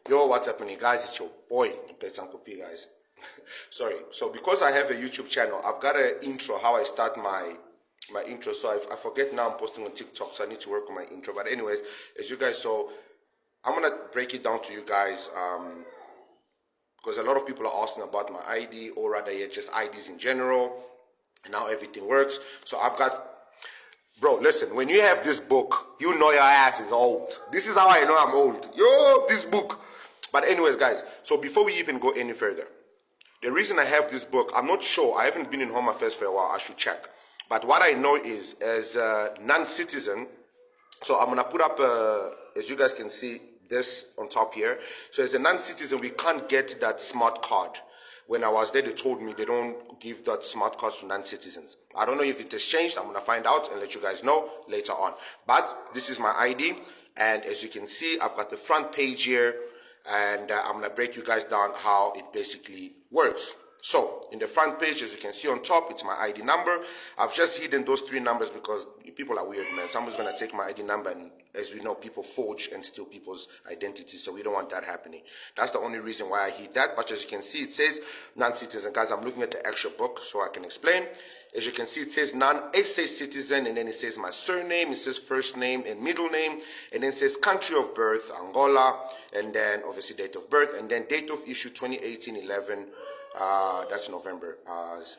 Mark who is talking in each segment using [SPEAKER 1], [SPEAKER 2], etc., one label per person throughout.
[SPEAKER 1] Yo, what's happening, guys? It's your boy, Uncle P, guys. Sorry. So because I have a YouTube channel, I've got an intro, how I start my intro. So I forget now I'm posting on TikTok, so I need to work on my intro. But anyways, as you guys saw, I'm going to break it down to you guys because a lot of people are asking about my ID, or rather, yeah, just IDs in general, and how everything works. So I've got... Bro, listen, when you have this book, you know your ass is old. This is how I know I'm old. Yo, this book. But anyways, guys, so before we even go any further, the reason I have this book, I'm not sure. I haven't been in Home Affairs for a while. I should check. But what I know is, as a non-citizen, so I'm going to put up, as you guys can see, this on top here. So as a non-citizen, we can't get that smart card. When I was there, they told me they don't give that smart cards to non-citizens. I don't know if it has changed. I'm going to find out and let you guys know later on. But this is my ID. And as you can see, I've got the front page here. And I'm going to break you guys down how it basically works. So, in the front page, as you can see on top, it's my ID number. I've just hidden those 3 numbers because people are weird, man. Someone's going to take my ID number, and as we know, people forge and steal people's identity, so we don't want that happening. That's the only reason why I hid that. But as you can see, it says non-citizen. Guys, I'm looking at the actual book so I can explain. As you can see, it says non-SA citizen, and then it says my surname, it says first name and middle name, and then it says country of birth, Angola, and then obviously date of birth, and then date of issue 2018-11, that's November,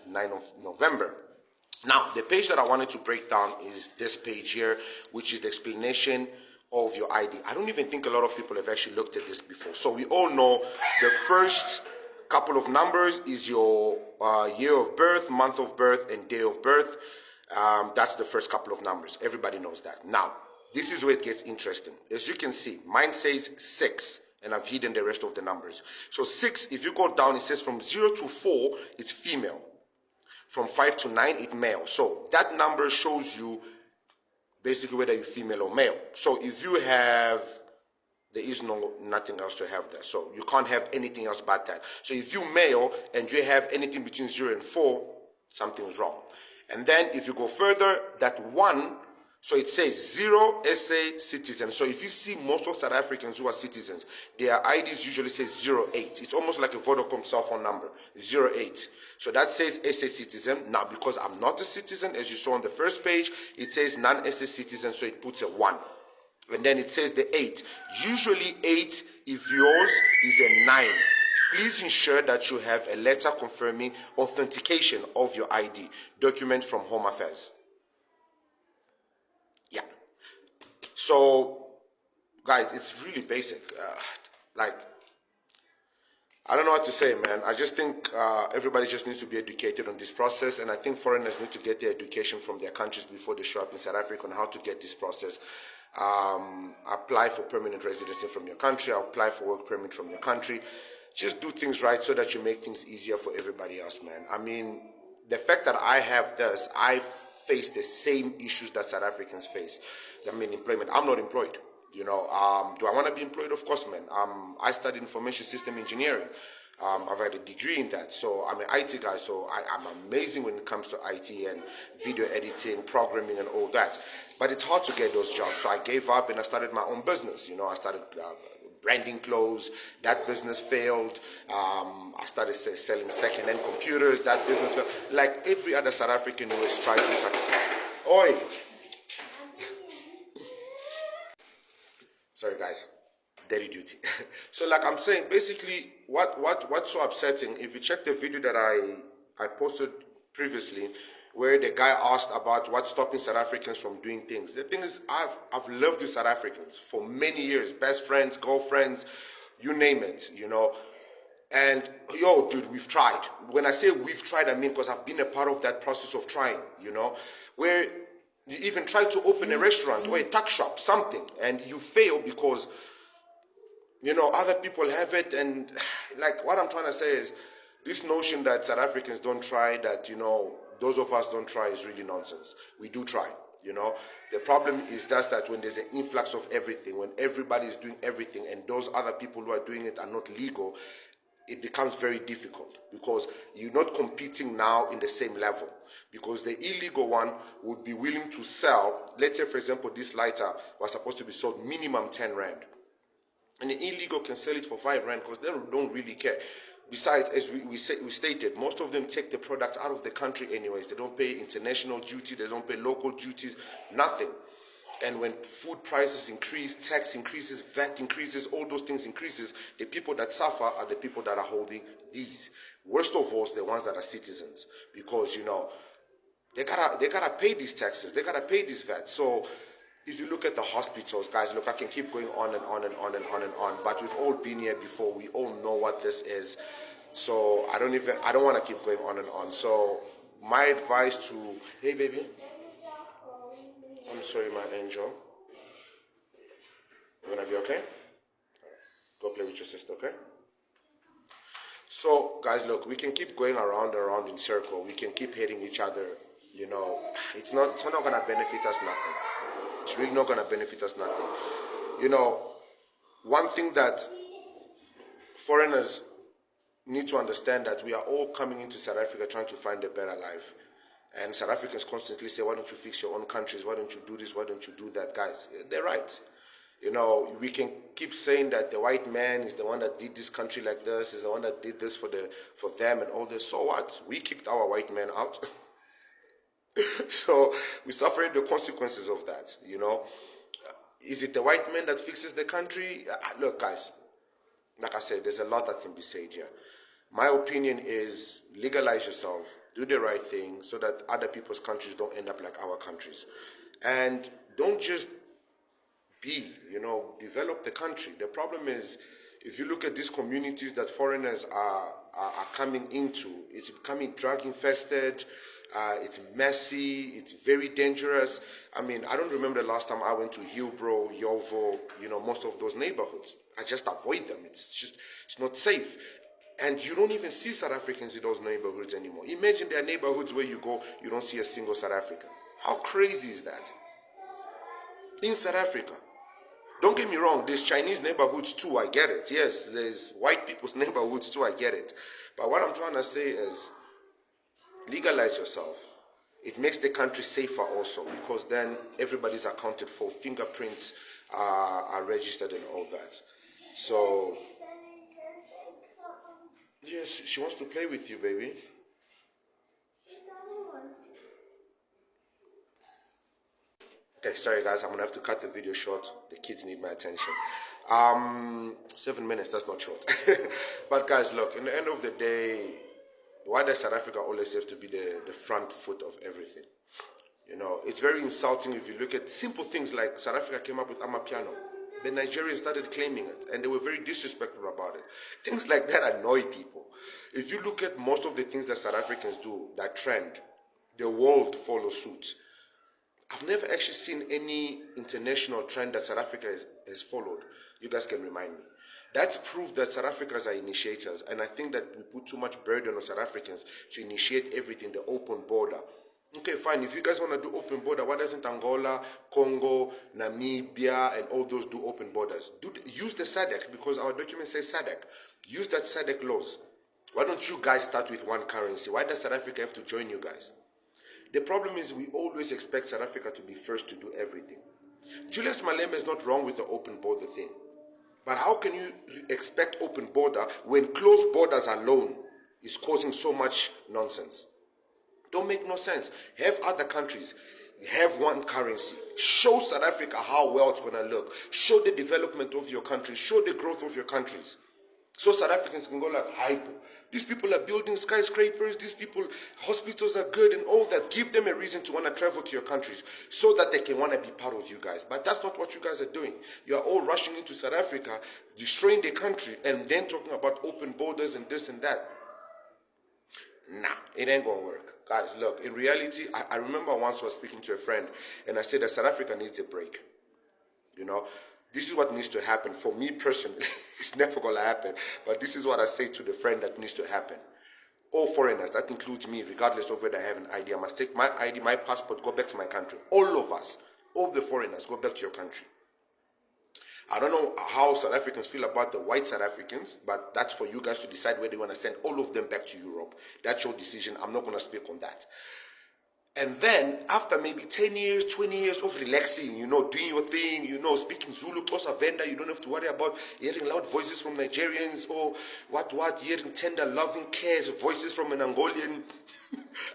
[SPEAKER 1] 9 of November. Now, the page that I wanted to break down is this page here, which is the explanation of your ID. I don't even think a lot of people have actually looked at this before. So we all know the first couple of numbers is your year of birth, month of birth, and day of birth. That's the first couple of numbers. Everybody knows that. Now, this is where it gets interesting. As you can see, mine says 6. And I've hidden the rest of the numbers. So 6, if you go down, it says from 0 to 4, it's female. From 5 to 9, it's male. So that number shows you basically whether you're female or male. So if you have, there is nothing else to have there. So you can't have anything else but that. So if you're male and you have anything between 0 and 4, something is wrong. And then if you go further, that 1, so it says 0 SA citizen. So if you see most of South Africans who are citizens, their IDs usually say 08. It's almost like a Vodacom cell phone number, 08. So that says SA citizen. Now, because I'm not a citizen, as you saw on the first page, it says non-SA citizen, so it puts a 1. And then it says the 8. Usually 8, if yours is a 9. Please ensure that you have a letter confirming authentication of your ID, document from Home Affairs. Yeah. So, guys, it's really basic. I don't know what to say, man. I just think everybody just needs to be educated on this process, and I think foreigners need to get their education from their countries before they show up in South Africa on how to get this process. Apply for permanent residency from your country, apply for work permit from your country. Just do things right so that you make things easier for everybody else, man. I mean, the fact that I have this, I face the same issues that South Africans face. I mean, employment. I'm not employed. You know, do I want to be employed? Of course, man. I studied information system engineering. I've had a degree in that. So I'm an IT guy. So I'm amazing when it comes to IT and video editing, programming and all that. But it's hard to get those jobs. So I gave up and I started my own business. You know, I started branding clothes. That business failed. I started selling second-hand computers. That business failed. Like every other South African who has tried to succeed. Oi! Sorry, guys. Daily duty. So, like I'm saying, basically, what's so upsetting? If you check the video that I posted previously, where the guy asked about what's stopping South Africans from doing things. The thing is, I've lived with South Africans for many years, best friends, girlfriends, you name it, you know. And yo, dude, we've tried. When I say we've tried, I mean because I've been a part of that process of trying, you know, where you even try to open a restaurant or a tuck shop, something, and you fail because, you know, other people have it. And like what I'm trying to say is this notion that South Africans don't try, that, you know, those of us don't try is really nonsense. We do try, you know. The problem is just that when there's an influx of everything, when everybody is doing everything and those other people who are doing it are not legal, it becomes very difficult because you're not competing now in the same level. Because the illegal one would be willing to sell, let's say for example, this lighter was supposed to be sold minimum 10 Rand. And the illegal can sell it for R5 because they don't really care. Besides, as we stated, most of them take the products out of the country anyways. They don't pay international duty, they don't pay local duties, nothing. And when food prices increase, tax increases, VAT increases, all those things increases, the people that suffer are the people that are holding these. Worst of all, the ones that are citizens, because they gotta pay these taxes, they gotta pay these VAT. So if you look at the hospitals, guys, look, I can keep going on and on and on and on and on, but we've all been here before. We all know what this is. So I don't want to keep going on and on. So my advice to, hey baby, I'm sorry, my angel. You're gonna be okay? Go play with your sister, okay? So guys, look, we can keep going around and around in circle. We can keep hitting each other. It's not gonna benefit us nothing. It's really not going to benefit us nothing. One thing that foreigners need to understand, that we are all coming into South Africa trying to find a better life. And South Africans constantly say, why don't you fix your own countries? Why don't you do this? Why don't you do that? Guys, they're right. We can keep saying that the white man is the one that did this country like this, is the one that did this for them and all this. So what? We kicked our white man out. So we're suffering the consequences of that, Is it the white man that fixes the country? Look, guys, like I said, there's a lot that can be said here. My opinion is legalize yourself, do the right thing so that other people's countries don't end up like our countries. And don't just develop the country. The problem is, if you look at these communities that foreigners are coming into, it's becoming drug infested. It's messy, it's very dangerous. I mean, I don't remember the last time I went to Hillbrow, Yovo, most of those neighborhoods. I just avoid them. It's not safe. And you don't even see South Africans in those neighborhoods anymore. Imagine there are neighborhoods where you go, you don't see a single South African. How crazy is that? In South Africa. Don't get me wrong, there's Chinese neighborhoods too, I get it. Yes, there's white people's neighborhoods too, I get it. But what I'm trying to say is, legalize yourself. It makes the country safer also, because then everybody's accounted for, fingerprints are registered and all that. So, yes, she wants to play with you, baby. Okay, sorry guys, I'm gonna have to cut the video short. The kids need my attention. 7 minutes, that's not short. But guys, look, in the end of the day, why does South Africa always have to be the front foot of everything? It's very insulting if you look at simple things like South Africa came up with Amapiano. The Nigerians started claiming it, and they were very disrespectful about it. Things like that annoy people. If you look at most of the things that South Africans do, that trend, the world follows suit. I've never actually seen any international trend that South Africa has followed. You guys can remind me. That's proof that South Africans are initiators, and I think that we put too much burden on South Africans to initiate everything, the open border. Okay, fine, if you guys want to do open border, why doesn't Angola, Congo, Namibia, and all those do open borders? Use the SADC, because our document says SADC. Use that SADC laws. Why don't you guys start with one currency? Why does South Africa have to join you guys? The problem is we always expect South Africa to be first to do everything. Julius Malema is not wrong with the open border thing. But how can you expect open border when closed borders alone is causing so much nonsense? Don't make no sense. Have other countries, have one currency. Show South Africa how well it's going to look. Show the development of your country. Show the growth of your countries. So South Africans can go like, hyper. These people are building skyscrapers. These people, hospitals are good and all that. Give them a reason to want to travel to your countries so that they can want to be part of you guys. But that's not what you guys are doing. You are all rushing into South Africa, destroying the country, and then talking about open borders and this and that. Nah, it ain't going to work. Guys, look, in reality, I remember once I was speaking to a friend, and I said that South Africa needs a break. This is what needs to happen. For me personally, it's never going to happen. But this is what I say to the friend that needs to happen. All foreigners, that includes me, regardless of whether I have an ID, I must take my ID, my passport, go back to my country. All of us, all the foreigners, go back to your country. I don't know how South Africans feel about the white South Africans, but that's for you guys to decide whether you want to send all of them back to Europe. That's your decision. I'm not going to speak on that. And then, after maybe 10 years, 20 years of relaxing, doing your thing, speaking Zulu, Xhosa Venda, you don't have to worry about hearing loud voices from Nigerians or hearing tender, loving cares, voices from an Angolian.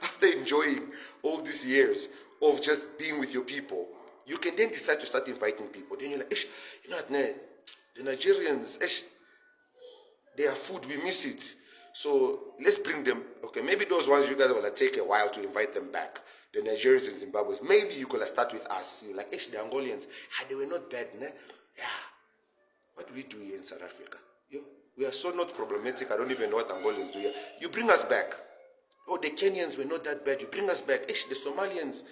[SPEAKER 1] After enjoying all these years of just being with your people, you can then decide to start inviting people. Then you're like, Ish, the Nigerians, Ish, their food, we miss it. So let's bring them. Okay, maybe those ones you guys are going to take a while to invite them back. The Nigerians and Zimbabweans. Maybe you could start with us. You're like, the Angolians, they were not bad, ne? Yeah. What do we do here in South Africa? We are so not problematic. I don't even know what Angolians do here. You bring us back. Oh, the Kenyans were not that bad. You bring us back. The Somalians.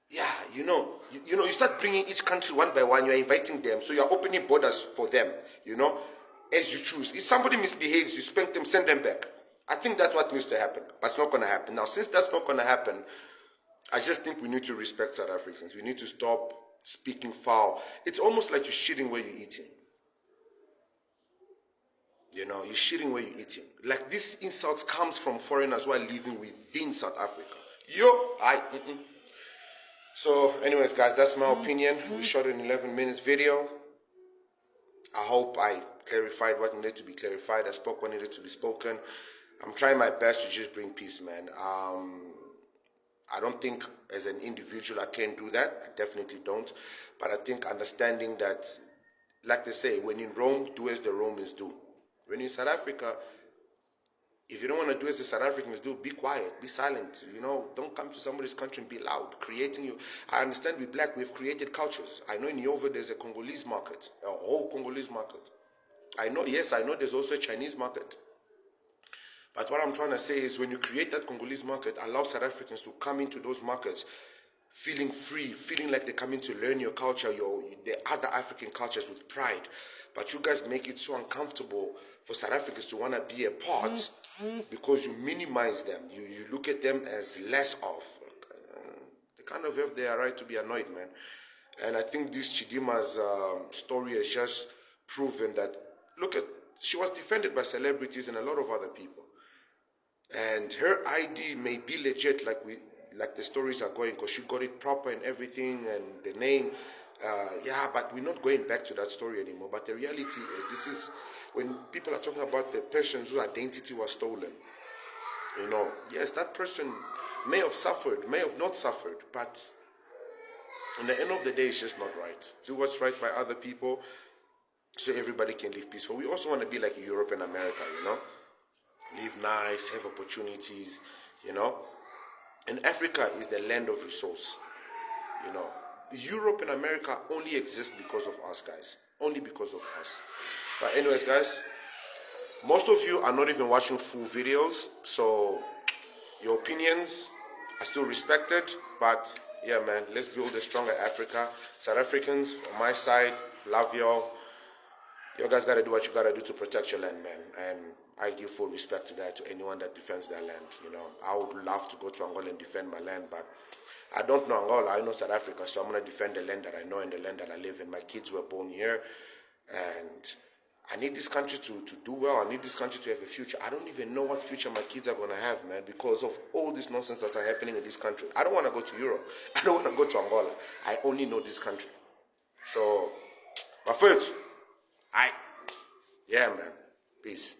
[SPEAKER 1] Yeah, you start bringing each country one by one. You're inviting them. So you're opening borders for them, as you choose. If somebody misbehaves, you spank them, send them back. I think that's what needs to happen. But it's not going to happen. Now, since that's not going to happen, I just think we need to respect South Africans. We need to stop speaking foul. It's almost like you're shitting where you're eating. You're shitting where you're eating. Like, these insults comes from foreigners who are living within South Africa. So, anyways, guys, that's my opinion. We shot an 11-minute video. I hope I clarified what needed to be clarified. I spoke what needed to be spoken. I'm trying my best to just bring peace, man. I don't think as an individual I can do that. I definitely don't. But I think understanding that, like they say, when in Rome, do as the Romans do. When you're in South Africa, if you don't want to do as the South Africans do, be quiet, be silent. Don't come to somebody's country and be loud. I understand we're black, we've created cultures. I know in Yovo there's a Congolese market, a whole Congolese market. I know there's also a Chinese market. But what I'm trying to say is when you create that Congolese market, allow South Africans to come into those markets feeling free, feeling like they're coming to learn your culture, the other African cultures with pride. But you guys make it so uncomfortable for South Africans to want to be a part because you minimize them. You look at them as less of. They kind of have their right to be annoyed, man. And I think this Chidima's story has just proven that, she was defended by celebrities and a lot of other people. And her ID may be legit like the stories are going because she got it proper and everything and the name. But we're not going back to that story anymore. But the reality is this is when people are talking about the person whose identity was stolen. Yes, that person may have suffered, may have not suffered, but in the end of the day, it's just not right. Do what's right by other people so everybody can live peaceful. We also want to be like Europe and America, live nice, have opportunities, And Africa is the land of resource, Europe and America only exist because of us, guys. Only because of us. But anyways, guys, most of you are not even watching full videos, so your opinions are still respected. But yeah, man, let's build a stronger Africa. South Africans, from my side, love y'all. You guys gotta do what you gotta do to protect your land, man. And I give full respect to that, to anyone that defends their land. I would love to go to Angola and defend my land, but I don't know Angola, I know South Africa, so I'm going to defend the land that I know and the land that I live in. My kids were born here, and I need this country to do well. I need this country to have a future. I don't even know what future my kids are going to have, man, because of all this nonsense that's happening in this country. I don't want to go to Europe. I don't want to go to Angola. I only know this country. So, my friends, yeah, man, peace.